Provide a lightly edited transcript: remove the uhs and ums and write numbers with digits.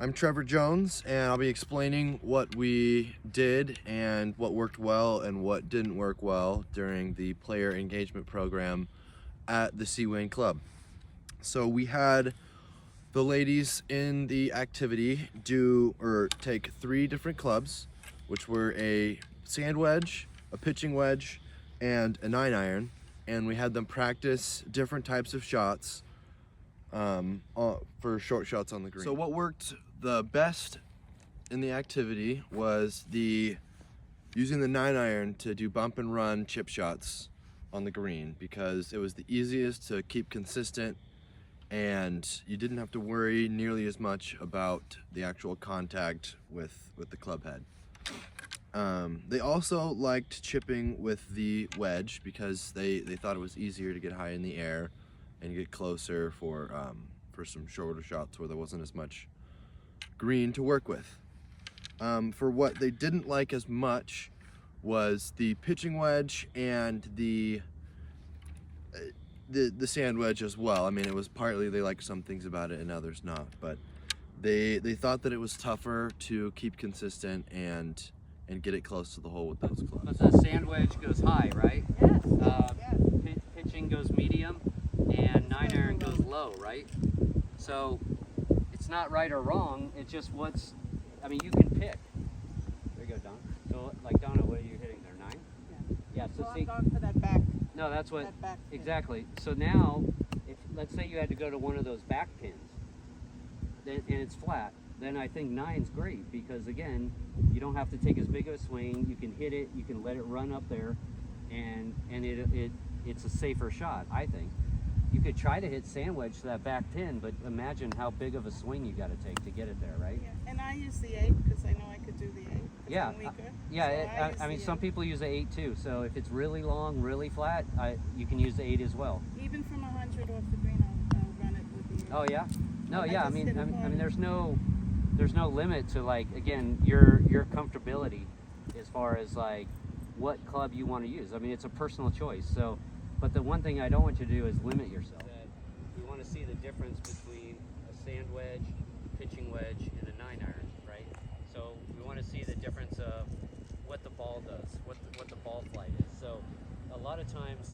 I'm Trevor Jones, and I'll be explaining what we did and what worked well and what didn't work well during the player engagement program at the Seawain Club. So we had the ladies in the activity take 3 different clubs, which were a sand wedge, a pitching wedge, and a 9-iron, and we had them practice different types of shots for short shots on the green. So what worked the best in the activity was using the 9-iron to do bump and run chip shots on the green, because it was the easiest to keep consistent and you didn't have to worry nearly as much about the actual contact with the club head. They also liked chipping with the wedge because they thought it was easier to get high in the air and get closer for some shorter shots where there wasn't as much green to work with. For what they didn't like as much was the pitching wedge and the sand wedge as well. I mean, it was partly they liked some things about it and others not, but they thought that it was tougher to keep consistent and get it close to the hole with those clubs. But the sand wedge goes high, right? Yes. Pitching goes medium and 9-iron goes low, right? So it's not right or wrong, it's just you can pick. There you go, Don. So like Donna, what are you hitting there, 9? Yeah, so I'm see, going for that back. no, that's what, That back pin. exactly. So now, if let's say you had to go to one of those back pins, and it's flat, then I think 9's great, because again, you don't have to take as big of a swing, you can hit it, you can let it run up there, and it's a safer shot, I think. You could try to hit sand wedge to that back pin, but imagine how big of a swing you got to take to get it there, right? Yeah. And I use the 8 because I know I could do the 8. Yeah, I'm weaker. yeah. So I mean, use some the people use the 8 too. So if it's really long, really flat, you can use the 8 as well. 8. Even from 100 off the green, I'll run it with the 8. Oh yeah, no, I yeah. I just mean, hit it hard. there's no limit to, like, again, your comfortability as far as like what club you want to use. I mean, it's a personal choice. So, but the one thing I don't want you to do is limit yourself. We want to see the difference between a sand wedge, pitching wedge, and a 9-iron, right? So we want to see the difference of what the ball does, what the ball flight is. So a lot of times